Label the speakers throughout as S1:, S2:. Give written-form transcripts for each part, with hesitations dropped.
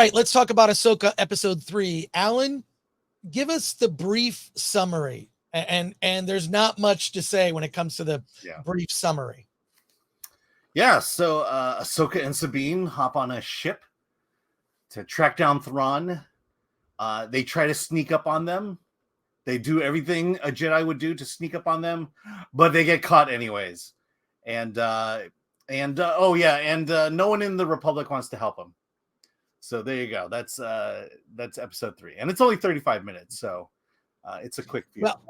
S1: right, let's talk about Ahsoka episode 3. Alan, give us the brief summary. And there's not much to say when it comes to the brief summary.
S2: Yeah, so Ahsoka and Sabine hop on a ship to track down Thrawn. They try to sneak up on them. They do everything a Jedi would do to sneak up on them, but they get caught anyways. And no one in the Republic wants to help them. So there you go. That's episode 3, and it's only 35 minutes, so it's a quick view.
S1: Well,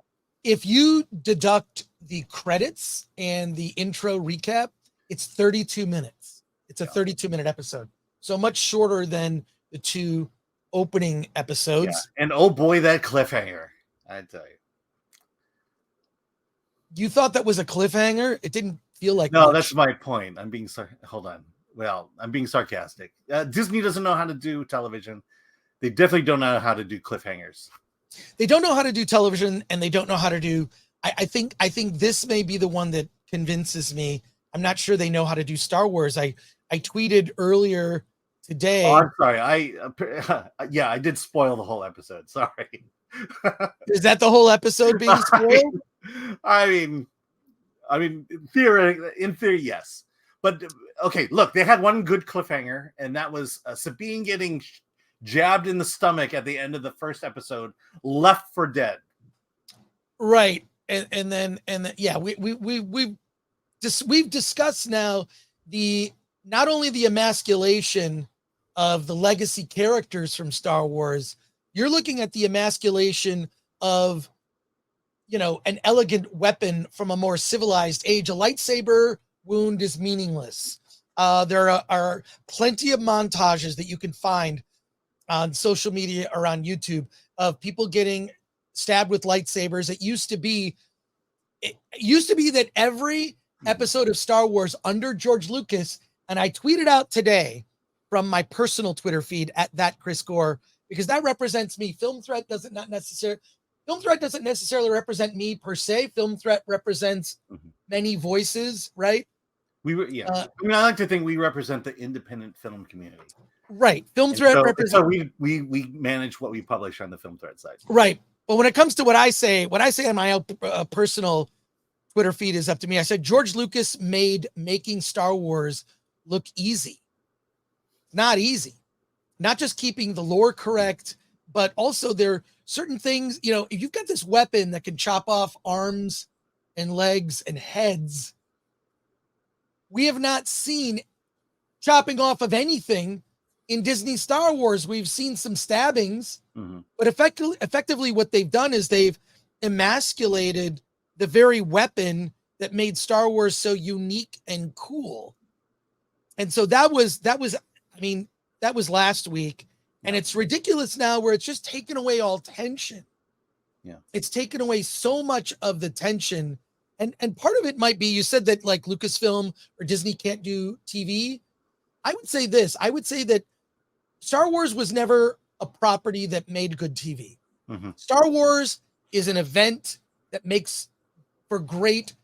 S1: if you deduct the credits and the intro recap, it's 32 minutes. It's a 32-minute episode, so much shorter than the 2 opening episodes.
S2: Yeah. And oh boy, that cliffhanger! I tell you.
S1: You thought that was a cliffhanger? It didn't feel like.
S2: No,
S1: much.
S2: That's my point. I'm being sarcastic. Disney doesn't know how to do television. They definitely don't know how to do cliffhangers.
S1: They don't know how to do television, and they don't know how to do. I think this may be the one that convinces me. I'm not sure they know how to do Star Wars. I tweeted earlier today.
S2: Oh, I'm sorry. I did spoil the whole episode. Sorry.
S1: Is that the whole episode being spoiled?
S2: I mean, in theory, yes. But okay, look, they had one good cliffhanger, and that was Sabine getting jabbed in the stomach at the end of the first episode, left for dead.
S1: Right, and then we've discussed now not only the emasculation of the legacy characters from Star Wars. You're looking at the emasculation of, an elegant weapon from a more civilized age. A lightsaber wound is meaningless. There are plenty of montages that you can find on social media or on YouTube of people getting stabbed with lightsabers. It used to be that every episode of Star Wars under George Lucas, and I tweeted out today from my personal Twitter feed at that Chris Gore, because that represents me. Film Threat doesn't necessarily represent me per se. Film Threat represents many voices, right?
S2: I like to think we represent the independent film community.
S1: Right. Film Threat represents.
S2: So we manage what we publish on the Film Threat site.
S1: Right. But when it comes to what I say on my personal Twitter feed is up to me. I said George Lucas made making Star Wars look easy. Not easy. Not just keeping the lore correct, but also there are certain things, if you've got this weapon that can chop off arms and legs and heads, we have not seen chopping off of anything in Disney Star Wars. We've seen some stabbings, but effectively what they've done is they've emasculated the very weapon that made Star Wars so unique and cool. And so that was last week. And it's ridiculous now where it's just taken away all tension.
S2: Yeah. It's
S1: taken away so much of the tension. And part of it might be, you said that like Lucasfilm or Disney can't do TV. I would say this. I would say that Star Wars was never a property that made good TV. Star Wars is an event that makes for great,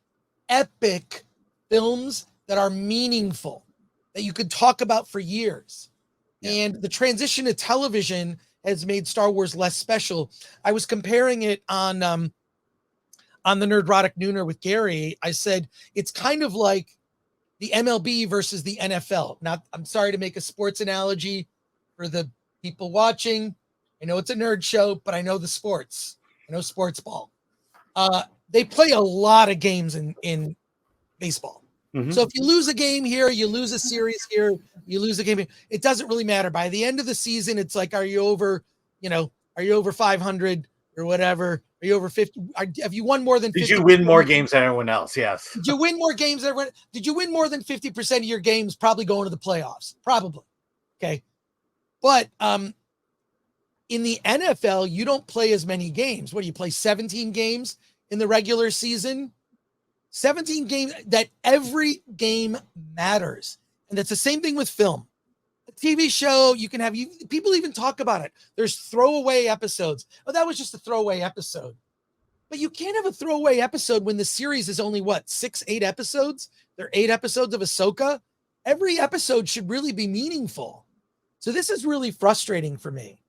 S1: epic films that are meaningful, that you could talk about for years. Yeah. And the transition to television has made Star Wars less special. I was comparing it on the Nerdrotic Nooner with Gary. I said, it's kind of like the MLB versus the NFL. Now, I'm sorry to make a sports analogy for the people watching. I know it's a nerd show, but I know the sports. I know sports ball. They play a lot of games in baseball. So if you lose a game here, you lose a series here, you lose a game here, it doesn't really matter. By the end of the season, it's like, are you over 500 or whatever? Are you over 50? Have you won more than 50?
S2: Did you win more games than everyone else? Yes.
S1: Did you win more games than everyone? Did you win more than 50% of your games? Probably going to the playoffs. Probably. Okay. But in the NFL, you don't play as many games. What do you play? 17 games in the regular season? 17 games, that every game matters. And that's the same thing with film. A TV show, you can have, people even talk about it. There's throwaway episodes. Oh, that was just a throwaway episode. But you can't have a throwaway episode when the series is only 6-8 episodes? There are 8 episodes of Ahsoka. Every episode should really be meaningful. So this is really frustrating for me.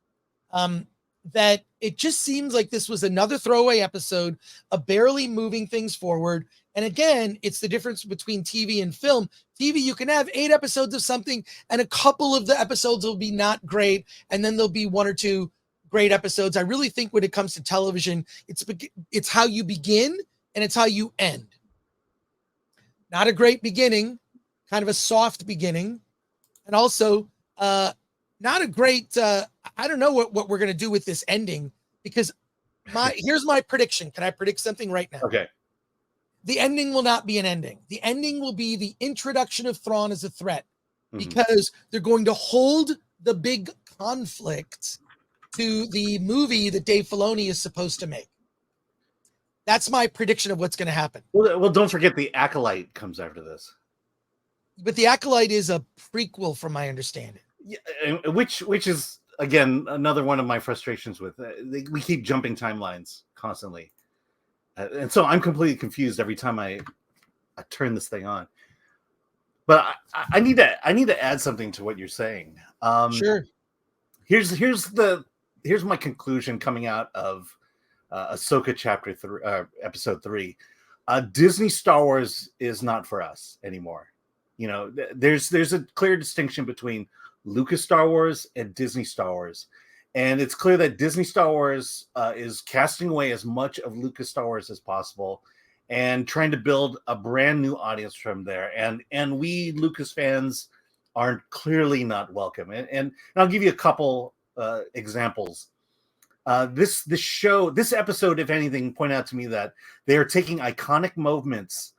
S1: That it just seems like this was another throwaway episode of barely moving things forward. And again, it's the difference between TV and film. TV, you can have 8 episodes of something, and a couple of the episodes will be not great, and then there'll be 1 or 2 great episodes. I really think when it comes to television, it's how you begin and it's how you end. Not a great beginning, kind of a soft beginning, and also not a great. I don't know what we're gonna do with this ending, because here's my prediction. Can I predict something right now?
S2: Okay.
S1: The ending will not be an ending. The ending will be the introduction of Thrawn as a threat,
S2: Mhm.
S1: because they're going to hold the big conflict to the movie that Dave Filoni is supposed to make. That's my prediction of what's going to happen.
S2: Well, don't forget the Acolyte comes after this.
S1: But the Acolyte is a prequel, from my understanding.
S2: Yeah, which is again another one of my frustrations with we keep jumping timelines constantly, and so I'm completely confused every time I turn this thing on. But I need to add something to what you're saying.
S1: Sure.
S2: Here's my conclusion coming out of Ahsoka chapter 3, episode 3. Disney Star Wars is not for us anymore. You know, there's a clear distinction between Lucas Star Wars and Disney Star Wars, and it's clear that Disney Star Wars is casting away as much of Lucas Star Wars as possible and trying to build a brand new audience from there. And we Lucas fans are clearly not welcome. And I'll give you a couple examples. This episode, if anything, pointed out to me that they are taking iconic moments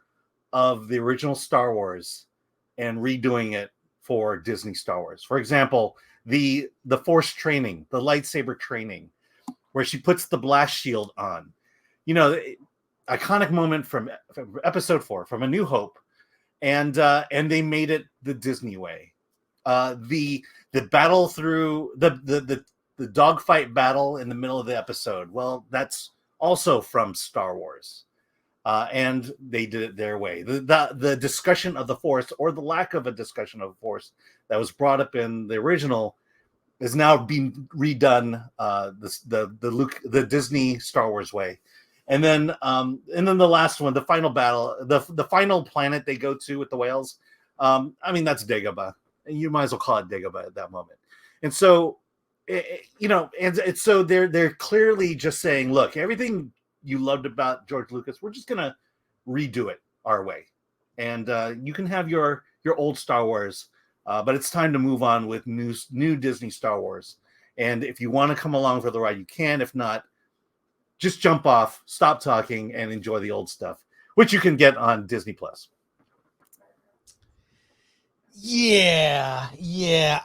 S2: of the original Star Wars and redoing it for Disney Star Wars. For example, the Force training, the lightsaber training, where she puts the blast shield on. You know, iconic moment from episode 4, from A New Hope, and they made it the Disney way. The battle through the dogfight battle in the middle of the episode. Well, that's also from Star Wars. And they did it their way. The discussion of the Force, or the lack of a discussion of the Force, that was brought up in the original is now being redone the Disney Star Wars way. And then the last one, the final battle, the final planet they go to with the whales. I mean, that's Dagobah. You might as well call it Dagobah at that moment. And so, so they're clearly just saying, look, everything you loved about George Lucas, we're just gonna redo it our way, and you can have your old Star Wars, but it's time to move on with new Disney Star Wars. And if you want to come along for the ride, you can. If not, just jump off, stop talking, and enjoy the old stuff, which you can get on Disney Plus.
S1: Yeah,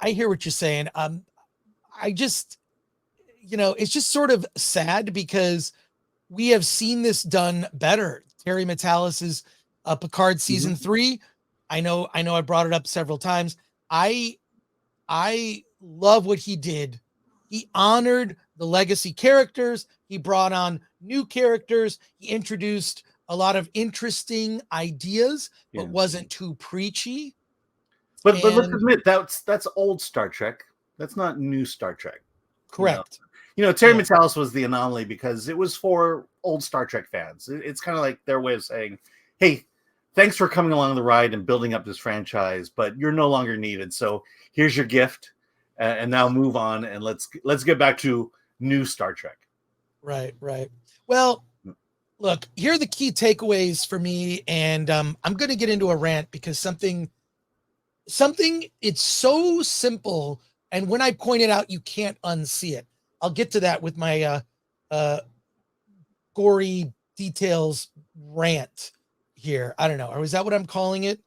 S1: I hear what you're saying. I just, it's just sort of sad, because we have seen this done better. Terry Metalis' Picard season 3. I know I brought it up several times. I love what he did. He honored the legacy characters. He brought on new characters. He introduced a lot of interesting ideas, but wasn't too preachy.
S2: But let's admit, that's old Star Trek. That's not new Star Trek.
S1: Correct.
S2: Terry Metalis was the anomaly because it was for old Star Trek fans. It's kind of like their way of saying, hey, thanks for coming along the ride and building up this franchise, but you're no longer needed. So here's your gift, and now move on, and let's get back to new Star Trek. Right.
S1: Well, look, here are the key takeaways for me, and I'm going to get into a rant, because something, it's so simple, and when I point it out, you can't unsee it. I'll get to that with my gory details rant here. I don't know. Or is that what I'm calling it?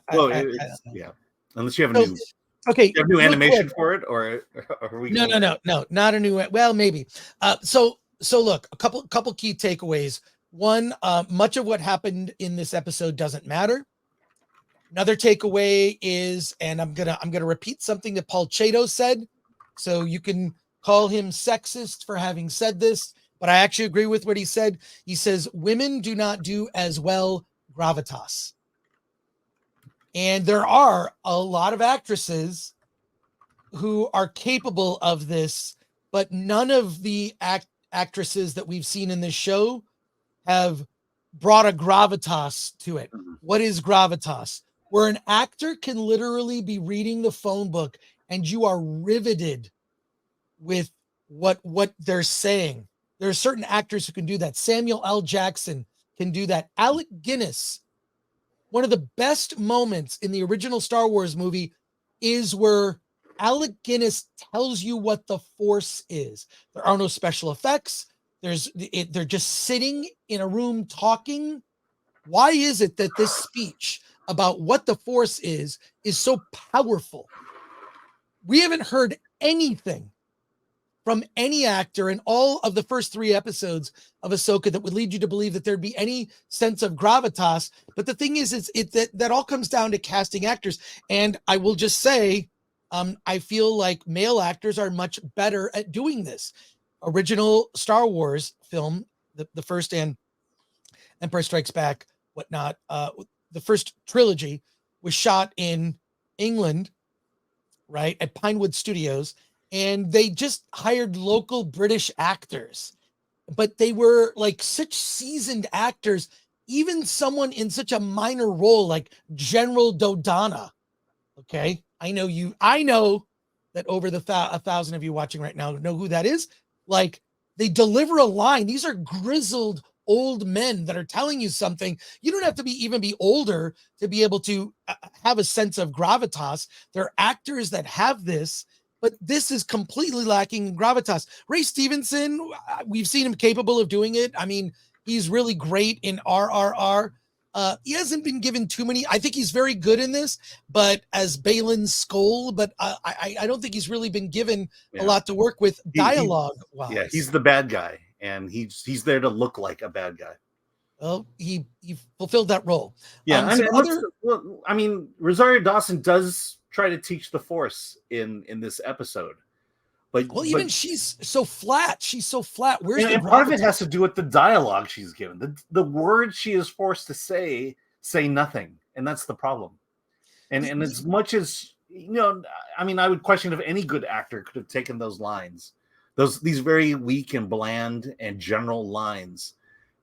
S2: Unless you have a new new animation for it, or are we?
S1: No, not a new. Well, maybe. So look, a couple key takeaways. One, much of what happened in this episode doesn't matter. Another takeaway is, and I'm gonna repeat something that Paul Chato said. So you can call him sexist for having said this, but I actually agree with what he said. He says women do not do as well gravitas. And there are a lot of actresses who are capable of this, but none of the actresses that we've seen in this show have brought a gravitas to it.
S2: Mhm.
S1: What is gravitas? Where an actor can literally be reading the phone book and you are riveted with what they're saying. There are certain actors who can do that. Samuel L. Jackson can do that. Alec Guinness, one of the best moments in the original Star Wars movie is where Alec Guinness tells you what the Force is. There are no special effects. They're just sitting in a room talking. Why is it that this speech about what the Force is so powerful? We haven't heard anything from any actor in all of the first 3 episodes of Ahsoka that would lead you to believe that there'd be any sense of gravitas. But the thing is that all comes down to casting actors. And I will just say, I feel like male actors are much better at doing this. Original Star Wars film, the first and Empire Strikes Back, whatnot, the first trilogy was shot in England, right, at Pinewood Studios, and they just hired local British actors, but they were like such seasoned actors. Even someone in such a minor role like General Dodonna. Okay, I know that over the 1,000 of you watching right now know who that is. Like, they deliver a line. These are grizzled old men that are telling you something. You don't have to even be older to be able to have a sense of gravitas. There are actors that have this, but this is completely lacking in gravitas. Ray Stevenson, we've seen him capable of doing it. I mean, he's really great in RRR. He hasn't been given too many. I think he's very good in this, but as Balin Skoll, but I don't think he's really been given a lot to work with dialogue wise.
S2: Yeah, he's the bad guy, and he's there to look like a bad guy.
S1: Well, he fulfilled that role.
S2: Yeah, I mean, Rosario Dawson does try to teach the Force in this episode, but
S1: even she's so flat. She's so flat. Where's the
S2: and part of it has to do with the dialogue she's given. The words she is forced to say nothing, and that's the problem. And as much as I mean, I would question if any good actor could have taken those lines, these very weak and bland and general lines,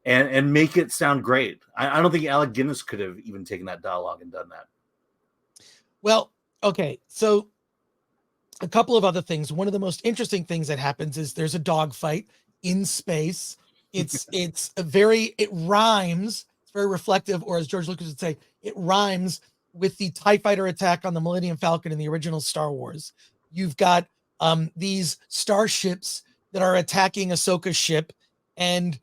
S2: and make it sound great. I don't think Alec Guinness could have even taken that dialogue and done that.
S1: Well, okay, so a couple of other things. One of the most interesting things that happens is there's a dogfight in space. It rhymes. It's very reflective, or as George Lucas would say, it rhymes with the TIE fighter attack on the Millennium Falcon in the original Star Wars. You've got these starships that are attacking Ahsoka's ship, and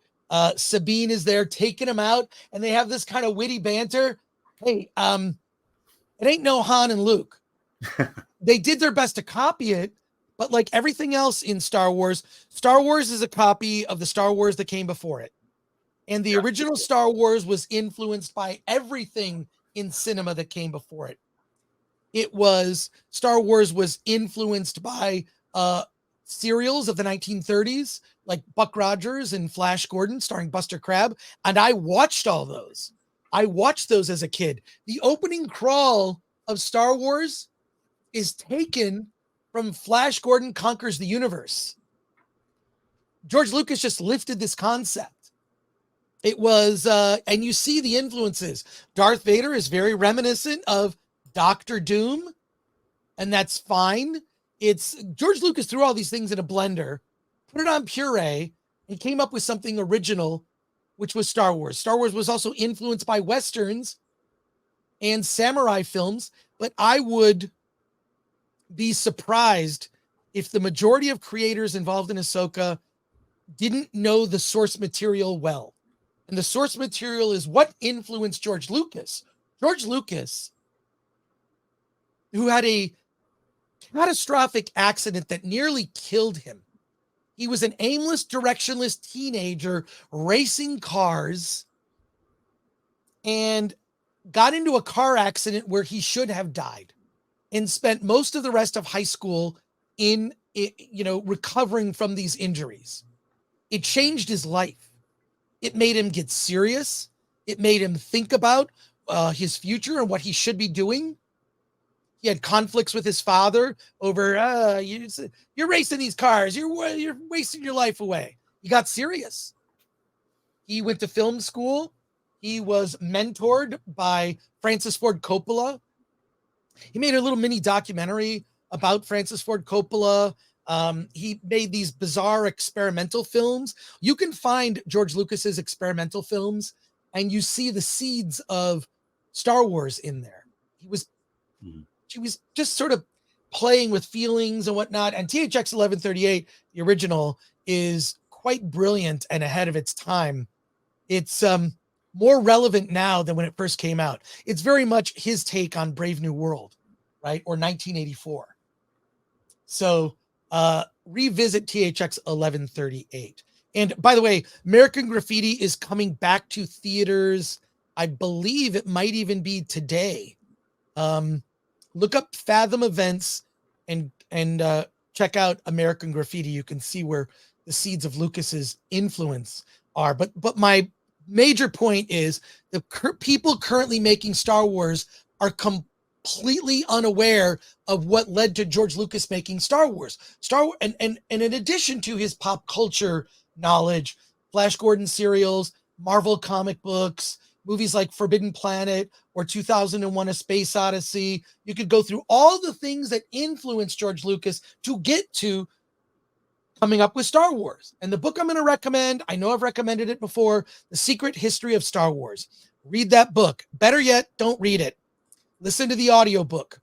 S1: Sabine is there taking them out, and they have this kind of witty banter. Hey, it ain't no Han and Luke. They did their best to copy it, but like everything else in Star Wars is a copy of the Star Wars that came before it. And the original Star Wars was influenced by everything in cinema that came before it. Star Wars was influenced by serials of the 1930s, like Buck Rogers and Flash Gordon, starring Buster Crabbe. And I watched all those. I watched those as a kid. The opening crawl of Star Wars is taken from Flash Gordon Conquers the Universe. George Lucas just lifted this concept. It was, and you see the influences. Darth Vader is very reminiscent of Doctor Doom, and that's fine. It's George Lucas threw all these things in a blender, put it on puree, and came up with something original, which was Star Wars. Star Wars was also influenced by Westerns and samurai films, but I would be surprised if the majority of creators involved in Ahsoka didn't know the source material well. And the source material is what influenced George Lucas. George Lucas, who had a catastrophic accident that nearly killed him. He was an aimless, directionless teenager racing cars and got into a car accident where he should have died, and spent most of the rest of high school in, recovering from these injuries. It changed his life. It made him get serious. It made him think about his future and what he should be doing. He had conflicts with his father over you're racing these cars, you're wasting your life away. He got serious. He went to film school. He was mentored by Francis Ford Coppola. He made a little mini documentary about Francis Ford Coppola. He made these bizarre experimental films. You can find George Lucas's experimental films, and you see the seeds of Star Wars in there. He was just sort of playing with feelings and whatnot. And THX 1138, the original, is quite brilliant and ahead of its time. It's more relevant now than when it first came out. It's very much his take on Brave New World, right? Or 1984. So revisit THX 1138. And by the way, American Graffiti is coming back to theaters. I believe it might even be today. Look up Fathom Events and check out American Graffiti. You can see where the seeds of Lucas's influence are. But my major point is the people currently making Star Wars are completely unaware of what led to George Lucas making Star Wars. And in addition to his pop culture knowledge, Flash Gordon serials, Marvel comic books, movies like Forbidden Planet or 2001: A Space Odyssey, you could go through all the things that influenced George Lucas to get to coming up with Star Wars. And the book I'm going to recommend, I know I've recommended it before, The Secret History of Star Wars. Read that book. Better yet, don't read it. Listen to the audiobook.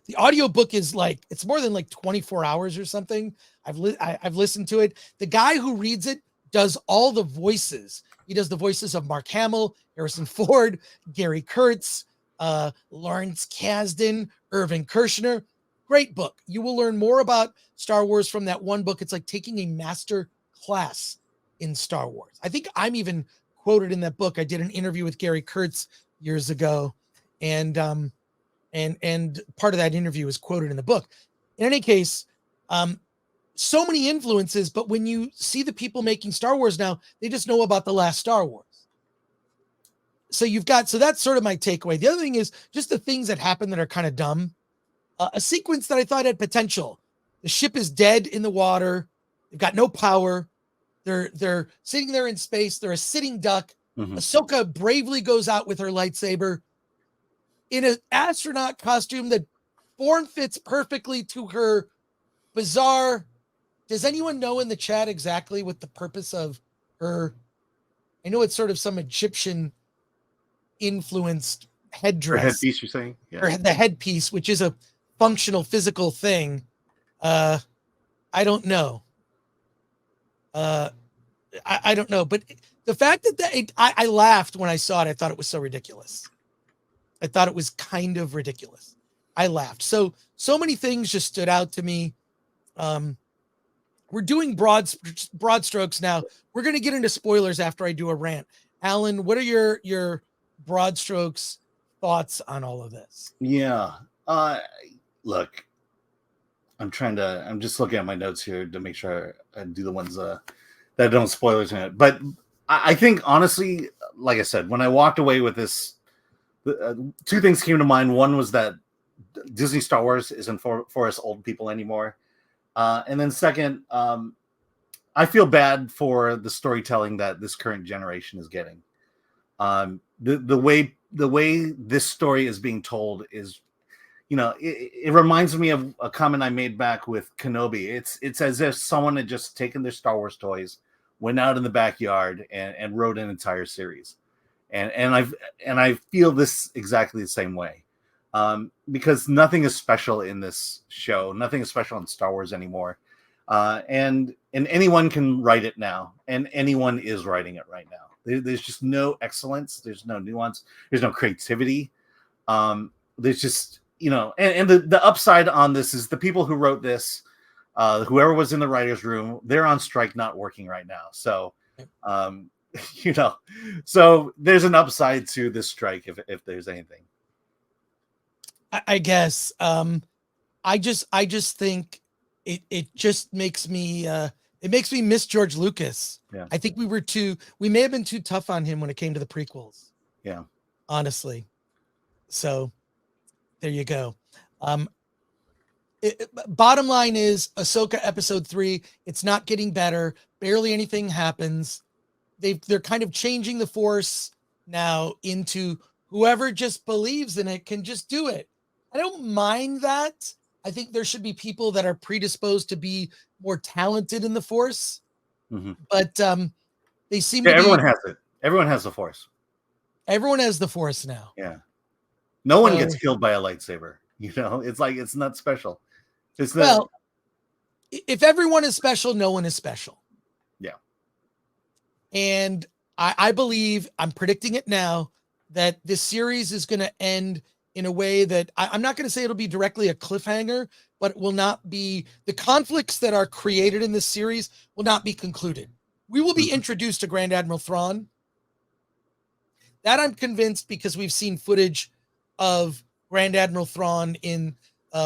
S1: The audiobook is it's more than 24 hours or something. I've listened to it. The guy who reads it does all the voices. He does the voices of Mark Hamill, Harrison Ford, Gary Kurtz, Lawrence Kasdan, Irvin Kershner. Great book. You will learn more about Star Wars from that one book. It's like taking a master class in Star Wars. I think I'm even quoted in that book. I did an interview with Gary Kurtz years ago, and part of that interview is quoted in the book. In any case, so many influences, but when you see the people making Star Wars now, they just know about the last Star Wars. So that's sort of my takeaway. The other thing is just the things that happen that are kind of dumb. A sequence that I thought had potential. The ship is dead in the water. They've got no power. They're sitting there in space. They're a sitting duck. Mm-hmm. Ahsoka bravely goes out with her lightsaber in an astronaut costume that form fits perfectly to her bizarre. Does anyone know in the chat exactly what the purpose of her? I know it's sort of some Egyptian influenced headdress.
S2: Her headpiece, you're saying?
S1: Yeah. Or the headpiece, which is a functional physical thing. I don't know. I don't know, but the fact that I laughed when I saw it. I thought it was so ridiculous. I thought it was kind of ridiculous. I laughed. So many things just stood out to me. We're doing broad strokes now. We're going to get into spoilers after I do a rant. Alan, what are your broad strokes thoughts on all of this?
S2: Yeah. Look, I'm just looking at my notes here to make sure I do the ones that don't spoilers in it. But I think honestly, like I said, when I walked away with this, two things came to mind. One was that Disney Star Wars isn't for us old people anymore. And then second, I feel bad for the storytelling that this current generation is getting. The way this story is being told is, it reminds me of a comment I made back with Kenobi. It's as if someone had just taken their Star Wars toys, went out in the backyard and wrote an entire series. And I feel this exactly the same way. Because nothing is special in this show. Nothing is special in Star Wars anymore. And anyone can write it now. And anyone is writing it right now. There's just no excellence. There's no nuance. There's no creativity. There's just, and the upside on this is the people who wrote this, whoever was in the writer's room, they're on strike, not working right now. So, so there's an upside to this strike if there's anything.
S1: I guess I just think it just makes me miss George Lucas.
S2: Yeah.
S1: I think we may have been too tough on him when it came to the prequels.
S2: Yeah.
S1: honestly. So there you go. Bottom line is Ahsoka episode 3, it's not getting better. Barely anything happens. They're kind of changing the Force now into whoever just believes in it can just do it. I don't mind that. I think there should be people that are predisposed to be more talented in the Force, but they seem to be.
S2: Everyone has it. Everyone has the Force.
S1: Everyone has the Force now.
S2: Yeah. No one gets killed by a lightsaber. You know, it's like it's not special. It's not.
S1: Well, if everyone is special, no one is special.
S2: Yeah.
S1: And I believe, I'm predicting it now, that this series is going to end in a way that I'm not going to say it'll be directly a cliffhanger, but it will not be, the conflicts that are created in this series will not be concluded. We will be introduced to Grand Admiral Thrawn. That I'm convinced, because we've seen footage of Grand Admiral Thrawn in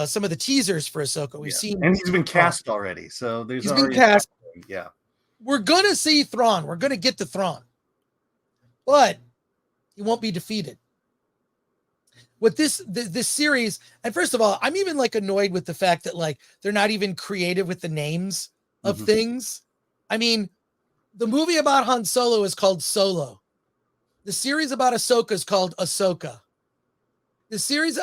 S1: some of the teasers for Ahsoka. We've seen,
S2: and he's been cast already, so
S1: he's been cast.
S2: Yeah,
S1: we're gonna see Thrawn. We're gonna get to Thrawn, but he won't be defeated. With this series, and first of all, I'm even like annoyed with the fact that like they're not even creative with the names of things. I mean, the movie about Han Solo is called Solo. The series about Ahsoka is called Ahsoka. The series,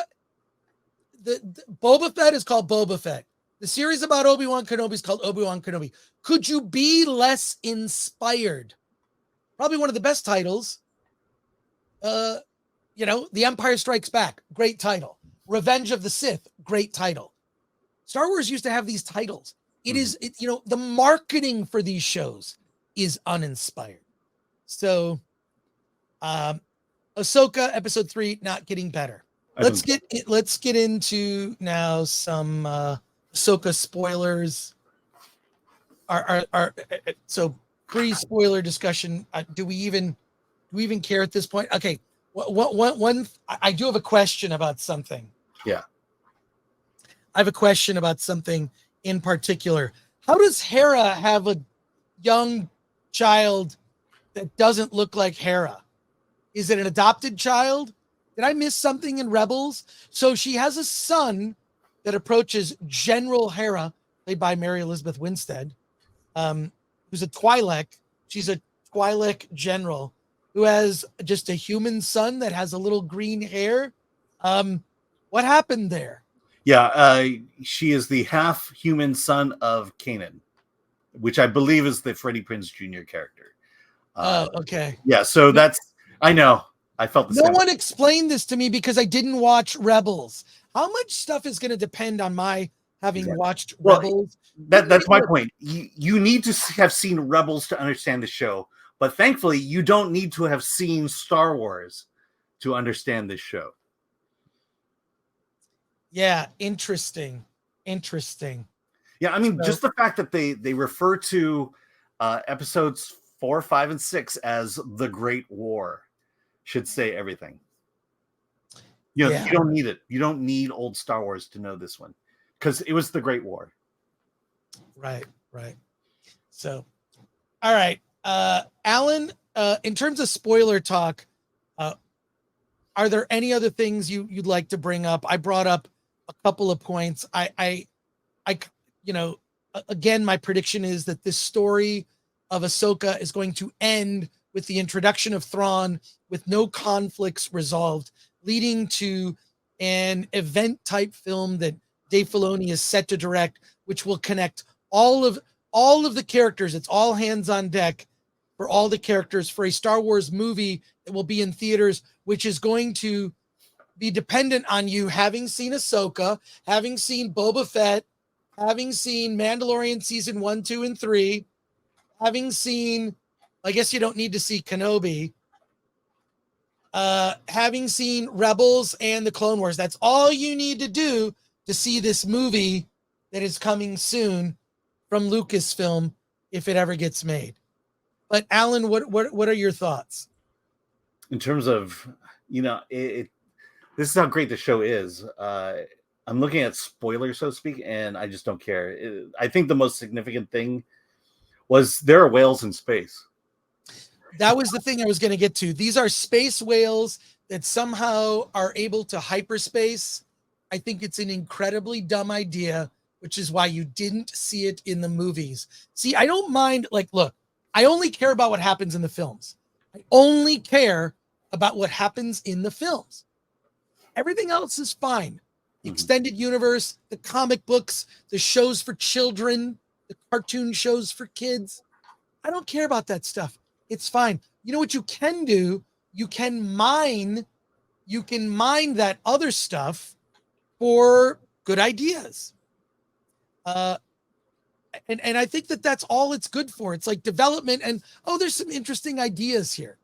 S1: the Boba Fett is called Boba Fett. The series about Obi-Wan Kenobi is called Obi-Wan Kenobi. Could you be less inspired? Probably one of the best titles. You know, The Empire Strikes Back, great title. Revenge of the Sith, great title. Star Wars used to have these titles. It is, you know, the marketing for these shows is uninspired. So, Ahsoka episode 3 not getting better. Let's get into now some Ahsoka spoilers. So pre-spoiler discussion. Do we even care at this point? Okay. I do have a question about something.
S2: Yeah.
S1: I have a question about something in particular. How does Hera have a young child that doesn't look like Hera? Is it an adopted child? Did I miss something in Rebels? So she has a son that approaches General Hera, played by Mary Elizabeth Winstead, who's a Twi'lek. She's a Twi'lek general who has just a human son that has a little green hair. What happened there?
S2: Yeah, she is the half human son of Kanan, which I believe is the Freddie Prinze Jr. character.
S1: Okay.
S2: Yeah, so that's, I know. I felt the same.
S1: No one explained this to me because I didn't watch Rebels. How much stuff is going to depend on my having watched Rebels?
S2: That's my point. You need to have seen Rebels to understand the show, but thankfully you don't need to have seen Star Wars to understand this show.
S1: Yeah, interesting.
S2: Yeah, I mean, just the fact that they refer to episodes 4, 5, and 6 as the Great War should say everything. You know, you don't need it. You don't need old Star Wars to know this one, because it was the Great War. Right.
S1: So, all right, Alan. In terms of spoiler talk, are there any other things you'd like to bring up? I brought up a couple of points. I you know, again, my prediction is that this story of Ahsoka is going to end with the introduction of Thrawn, with no conflicts resolved, leading to an event type film that Dave Filoni is set to direct, which will connect all of the characters. It's all hands on deck for all the characters for a Star Wars movie that will be in theaters, which is going to be dependent on you having seen Ahsoka, having seen Boba Fett, having seen Mandalorian season 1, 2, and 3, having seen, I guess you don't need to see Kenobi, having seen Rebels and the Clone Wars. That's all you need to do to see this movie that is coming soon from Lucasfilm, if it ever gets made. But Alan, what are your thoughts?
S2: In terms of, you know, this is how great the show is. I'm looking at spoilers, so to speak, and I just don't care. I think the most significant thing was there are whales in space.
S1: That was the thing I was going to get to. These are space whales that somehow are able to hyperspace. I think it's an incredibly dumb idea, which is why you didn't see it in the movies. See, I don't mind, like, look, I only care about what happens in the films. I only care about what happens in the films. Everything else is fine. The extended universe, the comic books, the shows for children, the cartoon shows for kids. I don't care about that stuff. It's fine. You know what you can do? You can mine that other stuff for good ideas. And I think that that's all it's good for. It's like development and, oh, there's some interesting ideas here.